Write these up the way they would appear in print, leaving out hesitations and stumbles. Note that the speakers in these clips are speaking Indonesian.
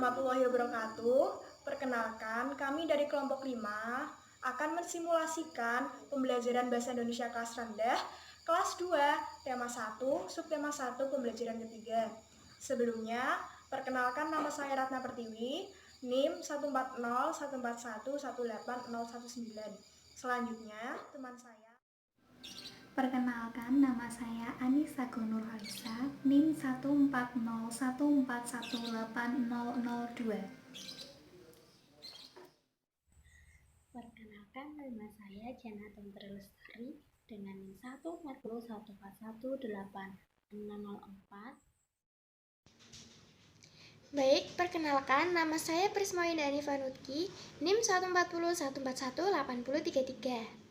warahmatullahi wabarakatuh. Perkenalkan, kami dari kelompok 5 akan mensimulasikan pembelajaran Bahasa Indonesia kelas rendah, kelas 2, tema 1, subtema 1, pembelajaran ketiga. Sebelumnya, perkenalkan nama saya Ratna Pertiwi, NIM 14014118019. Selanjutnya, teman saya. Perkenalkan, nama saya Anissa Gunur Halisa, NIM 14014118002. Perkenalkan, nama saya Jana Tentri Lestari dengan NIM 140141804. Baik, perkenalkan, nama saya Prisma Indani Vanutki, NIM 14014118033.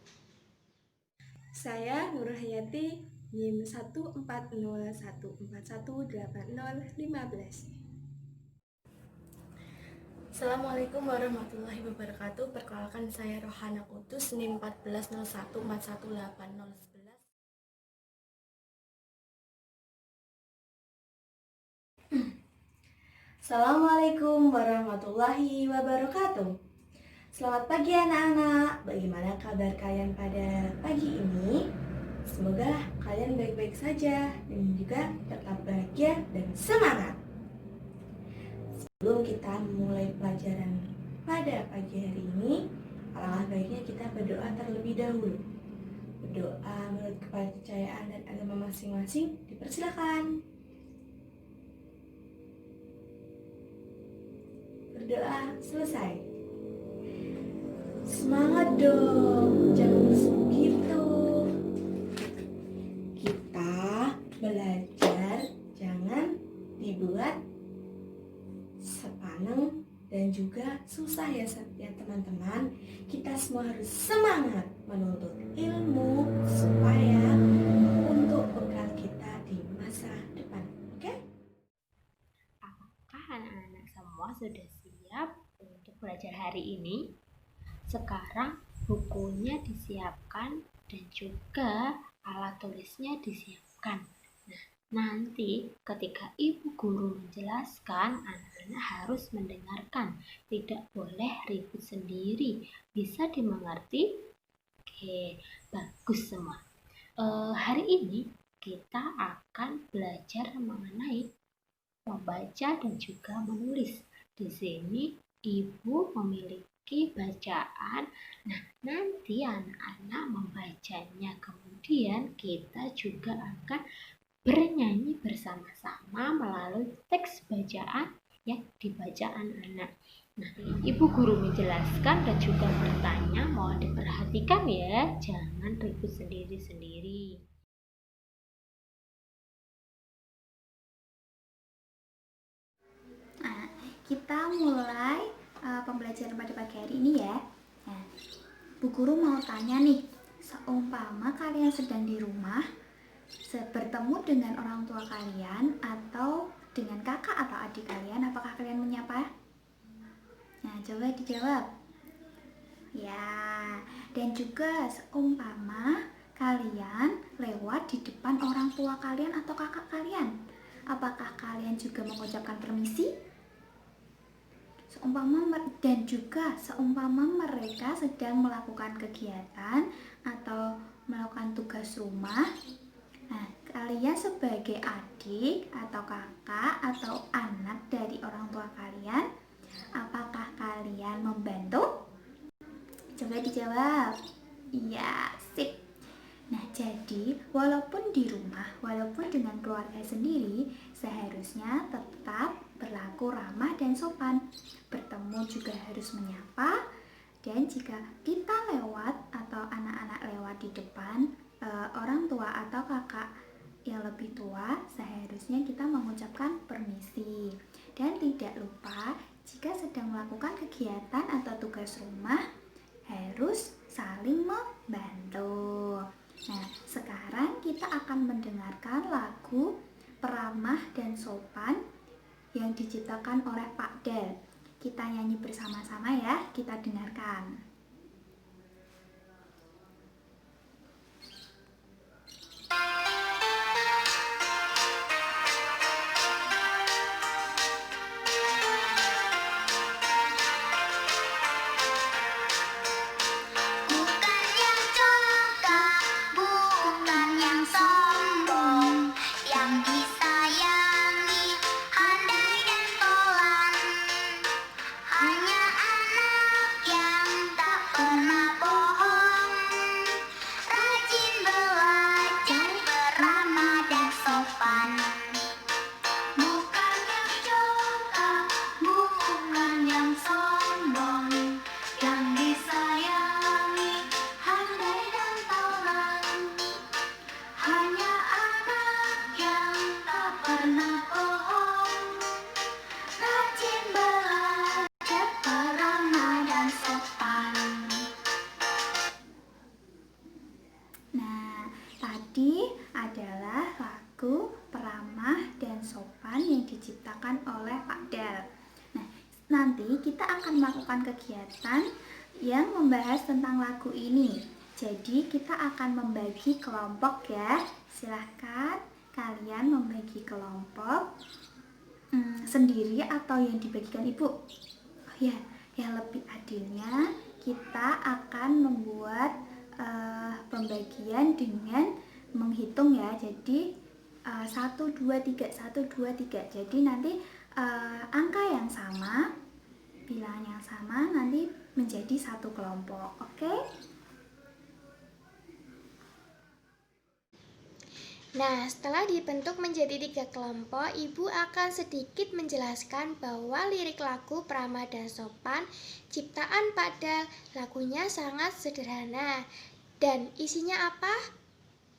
Saya Nur Hayati, NIM 14014180015. Assalamualaikum warahmatullahi wabarakatuh. Perkenalkan, saya Rohana Kudus, NIM 14014180111. Assalamualaikum warahmatullahi wabarakatuh. Selamat pagi anak-anak. Bagaimana kabar kalian pada pagi ini? Semoga kalian baik-baik saja dan juga tetap bahagia dan semangat. Sebelum kita memulai pelajaran pada pagi hari ini, alangkah baiknya kita berdoa terlebih dahulu. Berdoa menurut kepercayaan dan agama masing-masing dipersilakan. Berdoa selesai. Semangat dong, jangan begitu. Kita belajar jangan dibuat sepaneng dan juga susah ya teman-teman. Kita semua harus semangat menuntut ilmu supaya untuk bekal kita di masa depan. Oke? Apakah anak-anak semua sudah siap untuk belajar hari ini? Sekarang bukunya disiapkan dan juga alat tulisnya disiapkan. Nah, nanti ketika ibu guru menjelaskan, anak-anak harus mendengarkan. Tidak boleh ribut sendiri. Bisa dimengerti? Oke, bagus semua. Hari ini kita akan belajar mengenai membaca dan juga menulis. Di sini ibu memiliki bacaan. Nah, nanti anak-anak membacanya, kemudian kita juga akan bernyanyi bersama-sama melalui teks bacaan yang dibaca anak-anak. Nah, ibu guru menjelaskan dan juga bertanya, mohon diperhatikan ya, jangan ribut sendiri-sendiri. Nah, kita mulai pembelajaran pada pagi hari ini ya. Nah, Bu Guru mau tanya nih, seumpama kalian sedang di rumah, bertemu dengan orang tua kalian atau dengan kakak atau adik kalian, apakah kalian menyapa? Nah, coba dijawab. Ya, dan juga seumpama kalian lewat di depan orang tua kalian atau kakak kalian, apakah kalian juga mengucapkan permisi? Dan juga seumpama mereka sedang melakukan kegiatan atau melakukan tugas rumah, nah, kalian sebagai adik atau kakak atau anak dari orang tua kalian, apakah kalian membantu? Coba dijawab. Iya, sip. Nah, jadi walaupun di rumah, walaupun dengan keluarga sendiri, seharusnya tetap berlaku ramah dan sopan. Bertemu juga harus menyapa, dan jika kita lewat atau anak-anak lewat di depan orang tua atau kakak yang lebih tua, seharusnya kita mengucapkan permisi. Dan tidak lupa, jika sedang melakukan kegiatan atau tugas rumah, harus saling membantu. Nah, sekarang kita akan mendengarkan lagu Peramah dan Sopan yang diciptakan oleh Pak Dal. Kita nyanyi bersama-sama ya, kita dengarkan. melakukan kegiatan yang membahas tentang lagu ini. Jadi kita akan membagi kelompok ya. Silahkan kalian membagi kelompok sendiri atau yang dibagikan ibu. Oh ya, yang lebih adilnya kita akan membuat pembagian dengan menghitung ya. Jadi 1, 2, 3, 1, 2, 3. Jadi nanti angka yang sama, bilangan yang sama nanti menjadi satu kelompok. Oke? Nah, setelah dibentuk menjadi 3 kelompok, Ibu akan sedikit menjelaskan bahwa lirik lagu Prama dan Sopan ciptaan Pak Dal lagunya sangat sederhana. Dan isinya apa?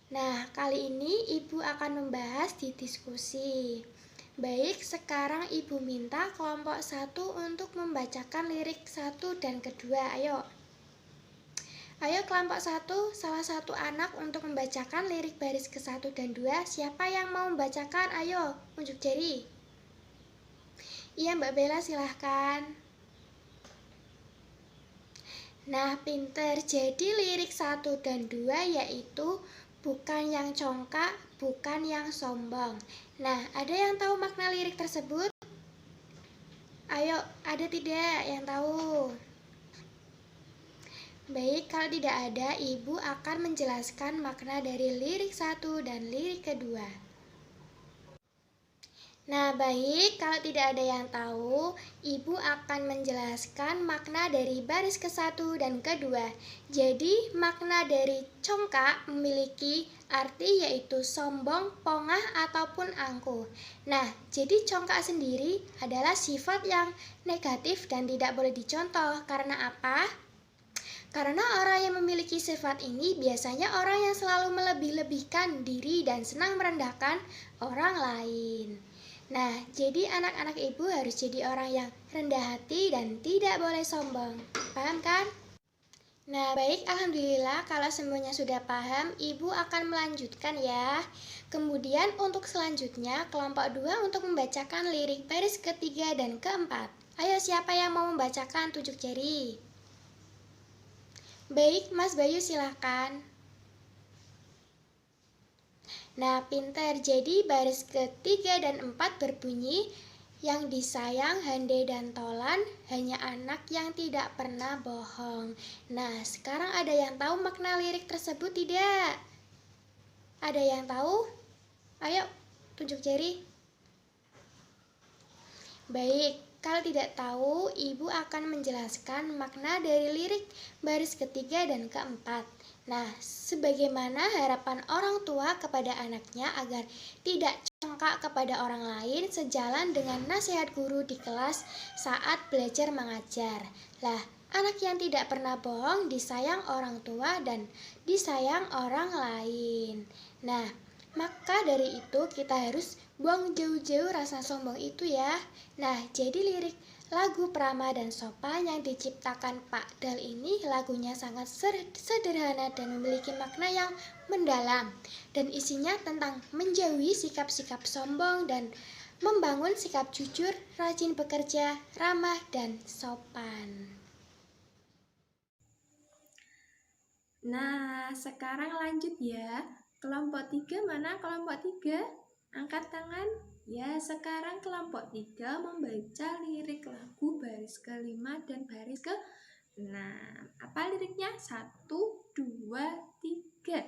Nah, kali ini Ibu akan membahas di diskusi. Baik, sekarang Ibu minta kelompok 1 untuk membacakan lirik 1 dan kedua. Ayo kelompok 1, salah satu anak untuk membacakan lirik baris ke-1 dan 2. Siapa yang mau membacakan? Ayo, unjuk jari. Iya, Mbak Bella, silahkan. Nah, pinter. Jadi lirik 1 dan 2 yaitu bukan yang congkak, bukan yang sombong. Nah, ada yang tahu makna lirik tersebut? Ayo, ada tidak yang tahu? Baik, kalau tidak ada, Ibu akan menjelaskan makna dari lirik 1 dan lirik kedua. Nah, baik, kalau tidak ada yang tahu, Ibu akan menjelaskan makna dari baris ke-1 dan kedua. Jadi, makna dari congkak memiliki arti yaitu sombong, pongah, ataupun angkuh. Nah, jadi congkak sendiri adalah sifat yang negatif dan tidak boleh dicontoh. Karena apa? Karena orang yang memiliki sifat ini biasanya orang yang selalu melebih-lebihkan diri dan senang merendahkan orang lain. Nah, jadi anak-anak Ibu harus jadi orang yang rendah hati dan tidak boleh sombong. Paham kan? Nah, baik, alhamdulillah kalau semuanya sudah paham, Ibu akan melanjutkan ya. Kemudian untuk selanjutnya, kelompok 2 untuk membacakan lirik baris ketiga dan keempat. Ayo, siapa yang mau membacakan? Tunjuk jari. Baik, Mas Bayu silahkan. Nah, pintar. Jadi baris ketiga dan 4 berbunyi, yang disayang, handai dan tolan, hanya anak yang tidak pernah bohong. Nah, sekarang ada yang tahu makna lirik tersebut tidak? Ada yang tahu? Ayo, tunjuk jari. Baik. Kalau tidak tahu, Ibu akan menjelaskan makna dari lirik baris ketiga dan keempat. Nah, sebagaimana harapan orang tua kepada anaknya agar tidak congkak kepada orang lain sejalan dengan nasihat guru di kelas saat belajar mengajar. Lah, anak yang tidak pernah bohong disayang orang tua dan disayang orang lain. Nah, maka dari itu kita harus buang jauh-jauh rasa sombong itu ya. Nah, jadi lirik lagu Prama dan Sopan yang diciptakan Pak Dal ini lagunya sangat sederhana dan memiliki makna yang mendalam. Dan isinya tentang menjauhi sikap-sikap sombong dan membangun sikap jujur, rajin bekerja, ramah, dan sopan. Nah, sekarang lanjut ya. Kelompok 3 mana kelompok 3? Angkat tangan. Ya, sekarang kelompok 3 membaca lirik lagu baris ke-5 dan baris ke-6. Apa liriknya? 1, 2, 3.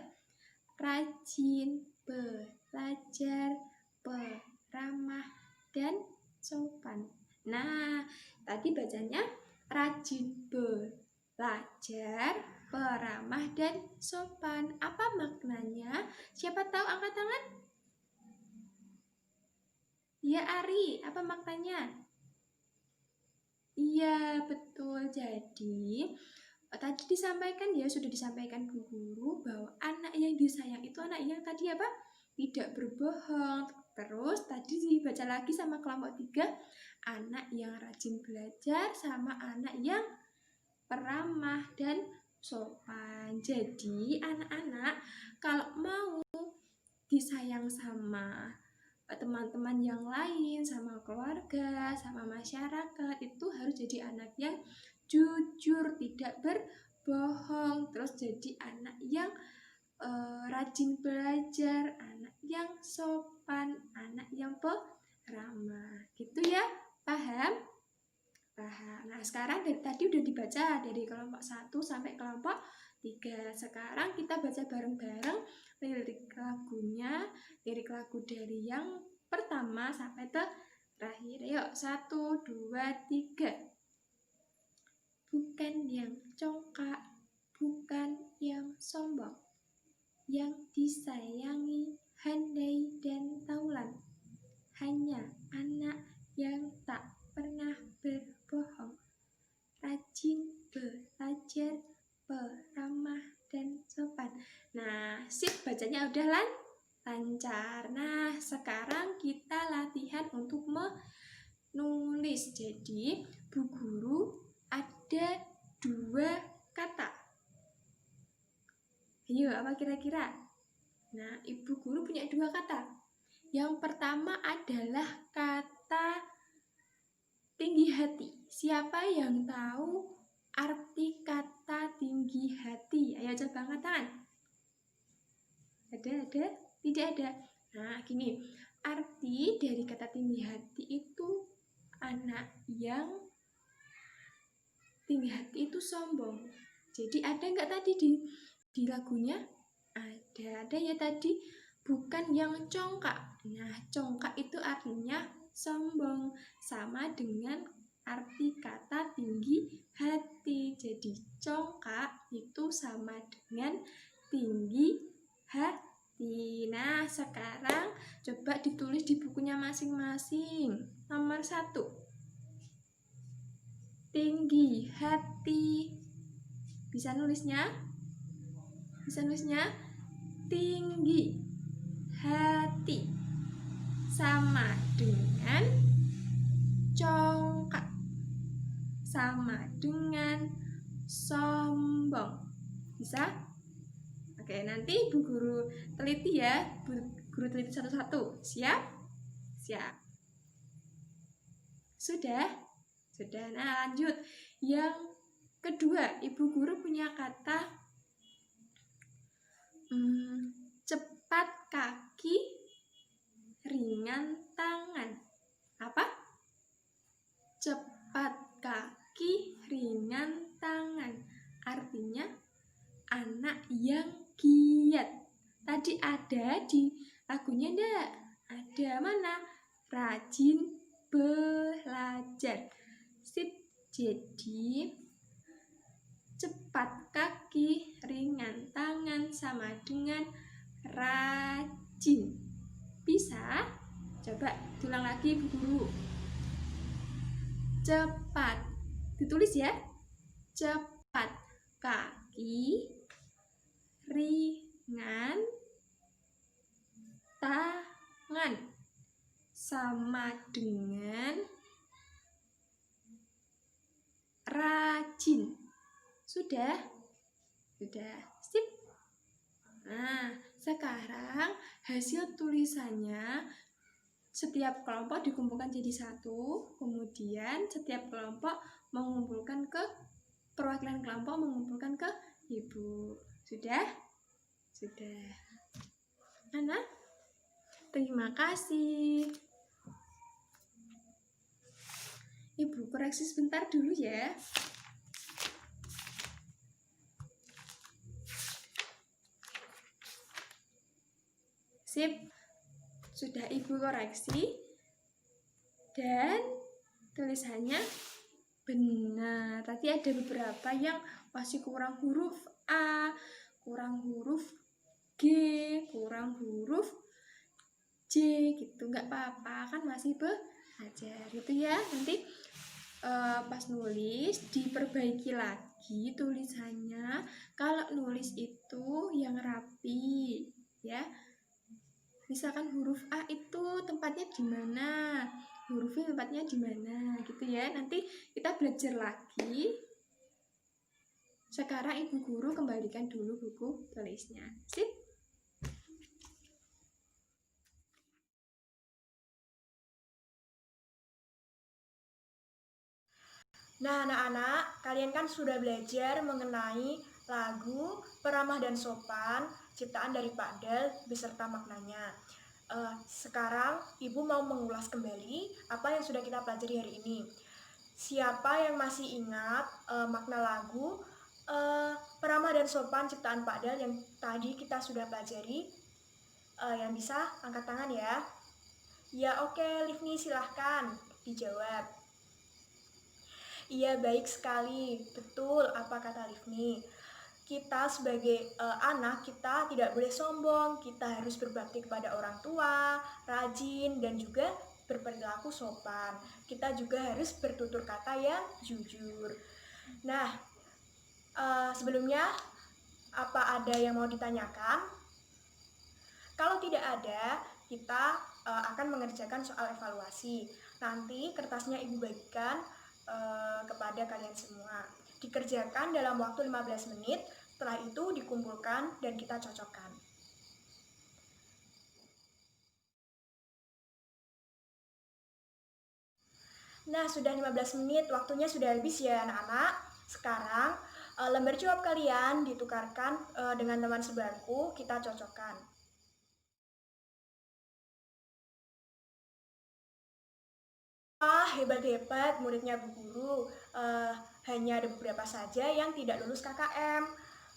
Rajin belajar, peramah, dan sopan. Nah, tadi bacanya rajin belajar, peramah, dan sopan. Apa maknanya? Siapa tahu angkat tangan? Ya, Ari, apa maknanya? Iya, betul. Jadi, tadi disampaikan ya, sudah disampaikan Bu Guru bahwa anak yang disayang itu anak yang tadi apa? Tidak berbohong. Terus tadi dibaca lagi sama kelompok 3, anak yang rajin belajar sama anak yang peramah dan sopan. Jadi anak-anak kalau mau disayang sama teman-teman yang lain, sama keluarga, sama masyarakat, itu harus jadi anak yang jujur, tidak berbohong, terus jadi anak yang rajin belajar, anak yang sopan, anak yang peramah, gitu ya, paham? Paham. Nah, sekarang dari tadi udah dibaca dari kelompok 1 sampai kelompok 3. Sekarang kita baca bareng-bareng lirik lagunya, lirik lagu dari yang pertama sampai terakhir. Yuk, 1, 2, 3. Bukan yang congkak, bukan yang sombong, yang disayangi handai dan taulan, hanya anak yang tak pernah berbohong, rajin belajar, peramah dan sopan. Nah, sip, bacanya udah lancar. Nah, sekarang kita latihan untuk menulis. Jadi, Bu Guru ada 2 kata. Ayo, apa kira-kira? Nah, Ibu Guru punya 2 kata. Yang pertama adalah kata tinggi hati. Siapa yang tahu arti kata tinggi hati? Ayo coba angkat tangan. Ada? Tidak ada. Nah, gini. Arti dari kata tinggi hati itu anak yang tinggi hati itu sombong. Jadi ada nggak tadi di lagunya? Ada ya tadi. Bukan yang congkak. Nah, congkak itu artinya sombong, sama dengan arti kata tinggi hati. Jadi congkak itu sama dengan tinggi hati. Nah, sekarang coba ditulis di bukunya masing-masing. Nomor 1, tinggi hati. Bisa nulisnya? Tinggi hati sama dengan congkak, sama dengan sombong. Bisa? Oke, nanti Bu Guru teliti ya. Bu Guru teliti satu-satu. Siap? Siap. Sudah? Nah, lanjut. Yang kedua, Ibu Guru punya kata cepat kaki, ringan tangan. Apa? Cepat kaki, ringan tangan. Artinya anak yang giat. Tadi ada di lagunya enggak? Ada mana? Rajin belajar. Sip. Jadi cepat kaki, ringan tangan sama dengan rajin. Bisa? Coba tulang lagi Bu Guru. Cepat. Ditulis ya. Cepat kaki, ringan tangan sama dengan rajin. Sudah? Sip. Nah, sekarang hasil tulisannya setiap kelompok dikumpulkan jadi satu, kemudian setiap kelompok mengumpulkan ke perwakilan kelompok mengumpulkan ke Ibu. Sudah? Mana? Terima kasih. Ibu koreksi sebentar dulu ya. Sip, sudah Ibu koreksi dan tulisannya benar. Tadi ada beberapa yang masih kurang huruf A, kurang huruf G, kurang huruf J gitu. Nggak apa-apa, kan masih belajar gitu ya. Nanti pas nulis diperbaiki lagi tulisannya. Kalau nulis itu yang rapi ya. Misalkan huruf A itu tempatnya di mana, hurufnya tempatnya di mana gitu ya. Nanti kita belajar lagi. Sekarang Ibu Guru kembalikan dulu buku tulisnya. Sip. Nah, anak-anak, kalian kan sudah belajar mengenai lagu Peramah dan Sopan, ciptaan dari Pak Del beserta maknanya. Sekarang Ibu mau mengulas kembali apa yang sudah kita pelajari hari ini. Siapa yang masih ingat makna lagu Peramah dan Sopan ciptaan Pak Del yang tadi kita sudah pelajari? Yang bisa angkat tangan ya. Ya oke, Livni silahkan dijawab. Iya, baik sekali. Betul apa kata Livni. Kita sebagai anak, kita tidak boleh sombong. Kita harus berbakti kepada orang tua, rajin, dan juga berperilaku sopan. Kita juga harus bertutur kata yang jujur. Nah, sebelumnya, apa ada yang mau ditanyakan? Kalau tidak ada, kita akan mengerjakan soal evaluasi. Nanti kertasnya Ibu bagikan kepada kalian semua. Dikerjakan dalam waktu 15 menit, setelah itu dikumpulkan dan kita cocokkan. Nah, sudah 15 menit, waktunya sudah habis ya anak-anak. Sekarang lembar jawab kalian ditukarkan dengan teman sebangku, kita cocokkan. Hebat-hebat muridnya Bu Guru. Hanya ada beberapa saja yang tidak lulus KKM.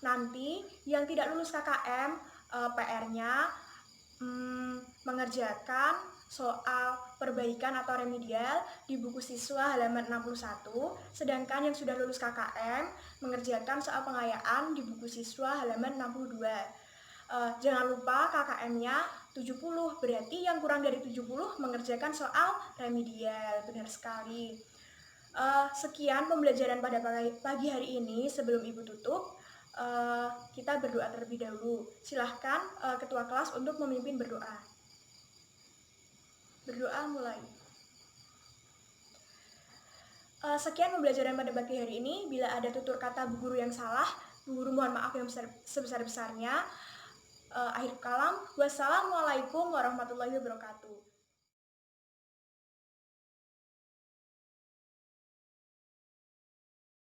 Nanti yang tidak lulus KKM, PR-nya mengerjakan soal perbaikan atau remedial di buku siswa halaman 61, sedangkan yang sudah lulus KKM mengerjakan soal pengayaan di buku siswa halaman 62. Jangan lupa KKM-nya 70, berarti yang kurang dari 70 mengerjakan soal remedial. Benar sekali. Sekian pembelajaran pada pagi hari ini. Sebelum Ibu tutup, kita berdoa terlebih dahulu. Silahkan ketua kelas untuk memimpin berdoa. Berdoa mulai. Sekian pembelajaran pada pagi hari ini. Bila ada tutur kata Bu Guru yang salah, Bu Guru mohon maaf yang sebesar-besarnya. Akhir kalam, wassalamualaikum warahmatullahi wabarakatuh.